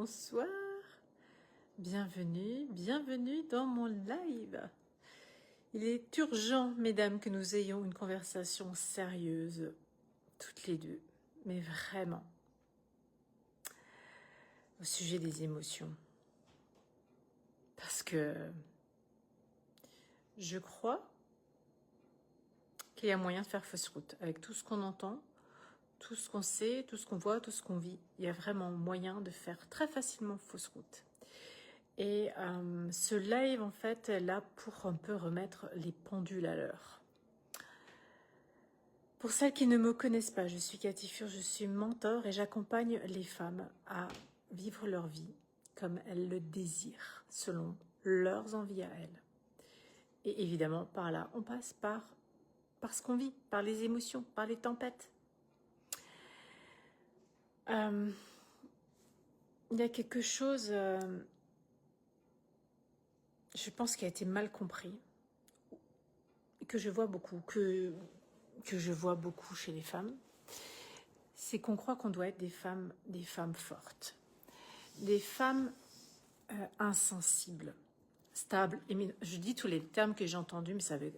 bonsoir. Bienvenue, bienvenue dans mon live. Il est urgent, mesdames, que nous ayons une conversation sérieuse, toutes les deux, mais vraiment, au sujet des émotions. Parce que je crois qu'il y a moyen de faire fausse route avec tout ce qu'on entend, tout ce qu'on sait, tout ce qu'on voit, tout ce qu'on vit. Il y a vraiment moyen de faire très facilement fausse route. Et ce live, en fait, est là pour un peu remettre les pendules à l'heure. Pour celles qui ne me connaissent pas, je suis Cathy Fur, je suis mentor et j'accompagne les femmes à vivre leur vie comme elles le désirent, selon leurs envies à elles. Et évidemment, par là, on passe par ce qu'on vit, par les émotions, par les tempêtes. Il y a quelque chose, je pense, qui a été mal compris, que je vois beaucoup, que je vois beaucoup chez les femmes, c'est qu'on croit qu'on doit être des femmes fortes, des femmes insensibles, stables. Je dis tous les termes que j'ai entendus, mais ça veut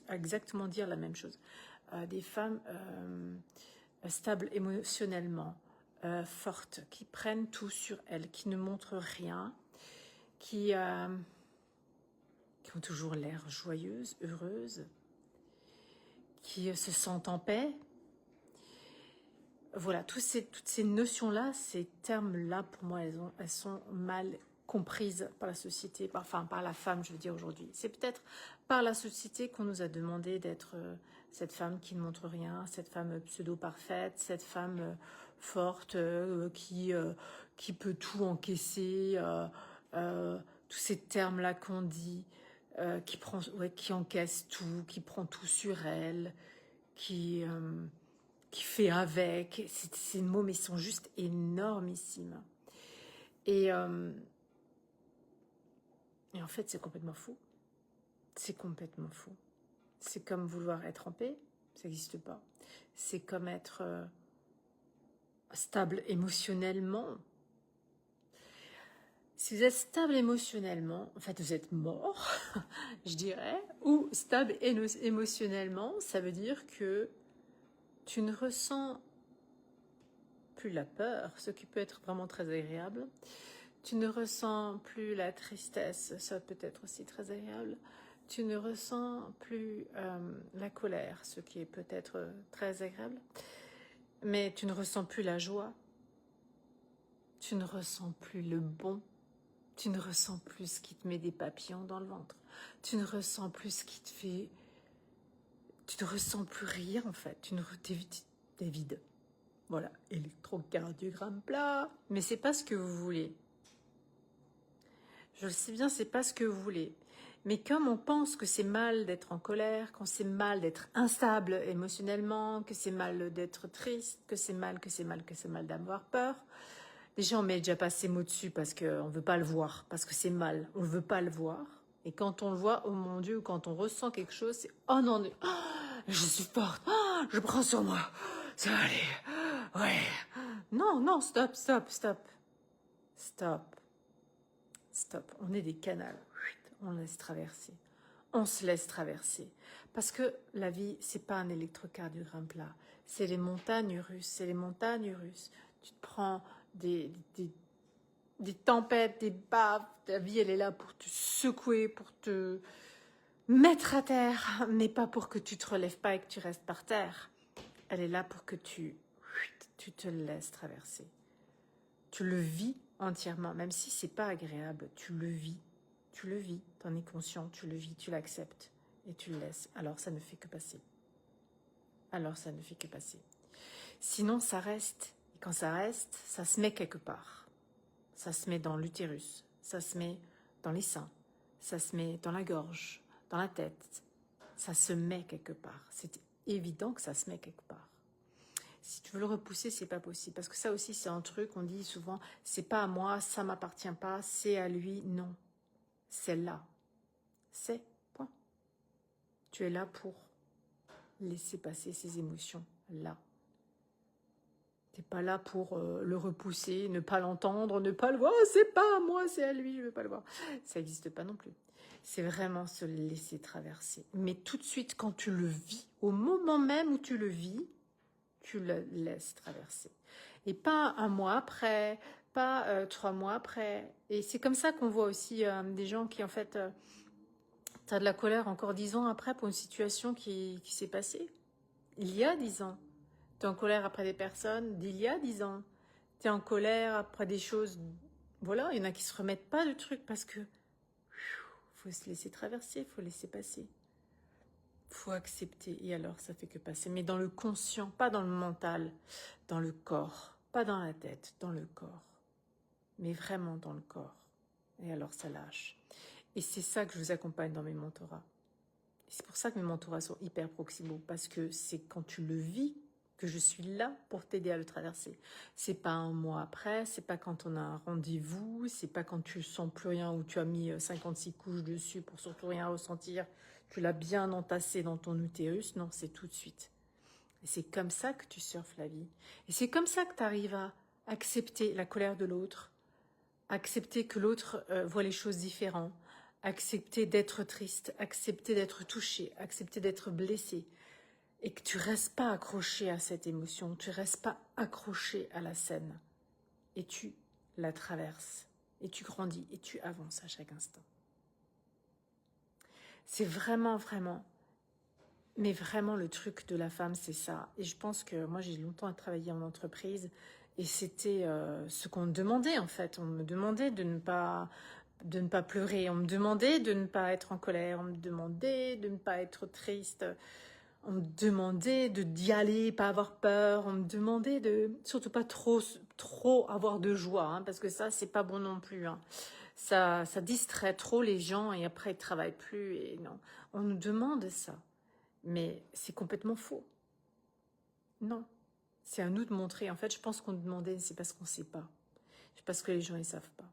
exactement dire la même chose. Des femmes stables émotionnellement, fortes, qui prennent tout sur elles, qui ne montrent rien, qui ont toujours l'air joyeuses, heureuses, qui se sentent en paix. Voilà, toutes ces notions-là, ces termes-là, pour moi, elles sont mal comprises par la société, par la femme, je veux dire, aujourd'hui. C'est peut-être par la société qu'on nous a demandé d'être cette femme qui ne montre rien, cette femme pseudo-parfaite, cette femme forte, qui peut tout encaisser, tous ces termes-là qu'on dit, qui encaisse tout, qui prend tout sur elle, qui fait avec. Ces mots, mais ils sont juste énormissimes. Et en fait, c'est complètement faux. C'est complètement faux. C'est comme vouloir être en paix, ça n'existe pas. C'est comme être stable émotionnellement. Si vous êtes stable émotionnellement, en fait, vous êtes mort, je dirais. Ou stable émotionnellement, ça veut dire que tu ne ressens plus la peur, ce qui peut être vraiment très agréable. Tu ne ressens plus la tristesse, ça peut être aussi très agréable. Tu ne ressens plus la colère, ce qui est peut-être très agréable. Mais tu ne ressens plus la joie. Tu ne ressens plus le bon. Tu ne ressens plus ce qui te met des papillons dans le ventre. Tu ne ressens plus ce qui te fait... Tu ne ressens plus rien, en fait. T'es vide. Voilà, électrocardiogramme plat. Mais c'est pas ce que vous voulez. Je le sais bien, c'est pas ce que vous voulez. Mais comme on pense que c'est mal d'être en colère, qu'on c'est mal d'être instable émotionnellement, que c'est mal d'être triste, que c'est mal d'avoir peur, déjà on met déjà pas ces mots dessus parce qu'on veut pas le voir, parce que c'est mal, on veut pas le voir. Et quand on le voit, oh mon Dieu, quand on ressent quelque chose, c'est oh non, je suis forte, je prends sur moi, ça va aller, ouais. Non, stop. Stop, on est des canals, on laisse traverser. On se laisse traverser. Parce que la vie, c'est pas un électrocardiogramme plat. C'est les montagnes russes, Tu te prends des tempêtes, des baves. La vie, elle est là pour te secouer, pour te mettre à terre, mais pas pour que tu te relèves pas et que tu restes par terre. Elle est là pour que tu te laisses traverser. Tu le vis entièrement, même si c'est pas agréable, tu le vis, t'en es conscient, tu le vis, tu l'acceptes et tu le laisses. Alors ça ne fait que passer. Sinon ça reste, et quand ça reste, ça se met quelque part. Ça se met dans l'utérus, ça se met dans les seins, ça se met dans la gorge, dans la tête. Ça se met quelque part. C'est évident que ça se met quelque part. Si tu veux le repousser, c'est pas possible. Parce que ça aussi, c'est un truc, on dit souvent, c'est pas à moi, ça m'appartient pas, c'est à lui. Non. C'est là. C'est, point. Tu es là pour laisser passer ces émotions là. T'es pas là pour le repousser, ne pas l'entendre, ne pas le voir. Oh, c'est pas à moi, c'est à lui, je veux pas le voir. Ça n'existe pas non plus. C'est vraiment se laisser traverser. Mais tout de suite, quand tu le vis, au moment même où tu le vis, tu le laisses traverser. Et pas un mois après, pas 3 mois après. Et c'est comme ça qu'on voit aussi des gens qui, en fait, t'as de la colère encore 10 ans après pour une situation qui s'est passée. Il y a 10 ans. Tu es en colère après des personnes d'il y a 10 ans. Tu es en colère après des choses... Voilà, il y en a qui se remettent pas de trucs parce que faut se laisser traverser, faut laisser passer. Faut accepter. Et alors, ça fait que passer. Mais dans le conscient, pas dans le mental, dans le corps. Pas dans la tête, dans le corps. Mais vraiment dans le corps. Et alors, ça lâche. Et c'est ça que je vous accompagne dans mes mentorats. C'est pour ça que mes mentorats sont hyper proximaux. Parce que c'est quand tu le vis que je suis là pour t'aider à le traverser. C'est pas un mois après, c'est pas quand on a un rendez-vous, c'est pas quand tu sens plus rien ou tu as mis 56 couches dessus pour surtout rien ressentir, tu l'as bien entassé dans ton utérus. Non, c'est tout de suite. Et c'est comme ça que tu surfes la vie. Et c'est comme ça que tu arrives à accepter la colère de l'autre, accepter que l'autre voit les choses différemment, accepter d'être triste, accepter d'être touché, accepter d'être blessé. Et que tu restes pas accroché à cette émotion, tu restes pas accroché à la scène. Et tu la traverses, et tu grandis, et tu avances à chaque instant. C'est vraiment, vraiment, mais vraiment le truc de la femme, c'est ça. Et je pense que moi, j'ai longtemps travaillé en entreprise, et c'était ce qu'on me demandait en fait. On me demandait de ne pas pleurer, on me demandait de ne pas être en colère, on me demandait de ne pas être triste. On me demandait d'y aller, pas avoir peur. On me demandait de surtout pas trop avoir de joie, hein, parce que ça, c'est pas bon non plus. Hein. Ça distrait trop les gens et après, ils travaillent plus. Et non, on nous demande ça. Mais c'est complètement faux. Non, c'est à nous de montrer. En fait, je pense qu'on nous demandait, c'est parce qu'on sait pas. C'est parce que les gens, ils savent pas.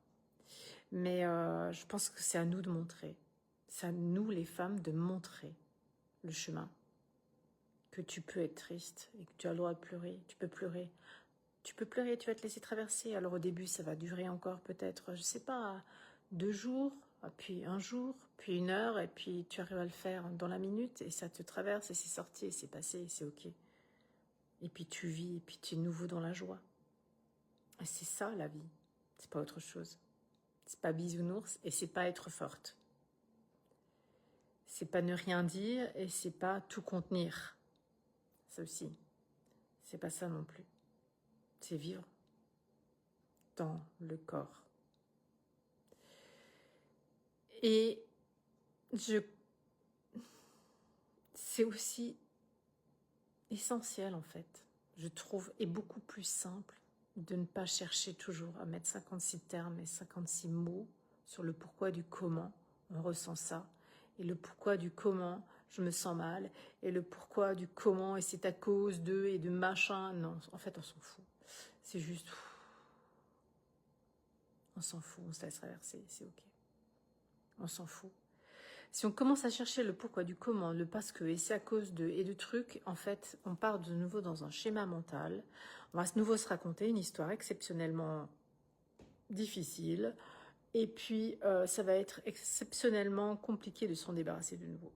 Mais je pense que c'est à nous de montrer. C'est à nous, les femmes, de montrer le chemin. Que tu peux être triste et que tu as le droit de pleurer. Tu peux pleurer. Tu peux pleurer, tu vas te laisser traverser. Alors au début, ça va durer encore peut-être, je sais pas, 2 jours, puis un jour, puis 1 heure, et puis tu arrives à le faire dans la minute, et ça te traverse, et c'est sorti, et c'est passé, et c'est ok. Et puis tu vis, et puis tu es nouveau dans la joie. Et c'est ça la vie, c'est pas autre chose. C'est pas bisounours, et c'est pas être forte. C'est pas ne rien dire, et c'est pas tout contenir. Ça aussi, c'est pas ça non plus. C'est vivre dans le corps. Et c'est aussi essentiel en fait, je trouve, et beaucoup plus simple de ne pas chercher toujours à mettre 56 termes et 56 mots sur le pourquoi du comment on ressent ça, et le pourquoi du comment je me sens mal, et le pourquoi du comment, et c'est à cause de, et de machin. Non, en fait, on s'en fout. C'est juste... On s'en fout, on se laisse traverser, c'est ok. On s'en fout. Si on commence à chercher le pourquoi du comment, le parce que, et c'est à cause de, et de trucs, en fait, on part de nouveau dans un schéma mental. On va de nouveau se raconter une histoire exceptionnellement difficile. Et puis, ça va être exceptionnellement compliqué de s'en débarrasser de nouveau.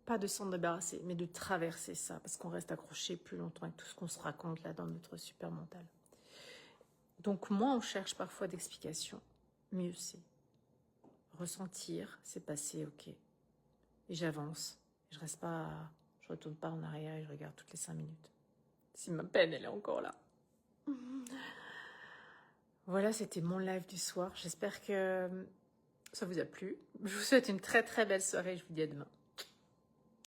Pas de s'en débarrasser, mais de traverser ça, parce qu'on reste accroché plus longtemps avec tout ce qu'on se raconte là dans notre super mental. Donc, moins on cherche parfois d'explications, mieux c'est. Ressentir, c'est passer, ok. Et j'avance. Je reste pas, je retourne pas en arrière et je regarde toutes les 5 minutes. Si ma peine, elle est encore là. Voilà, c'était mon live du soir. J'espère que ça vous a plu. Je vous souhaite une très très belle soirée. Je vous dis à demain.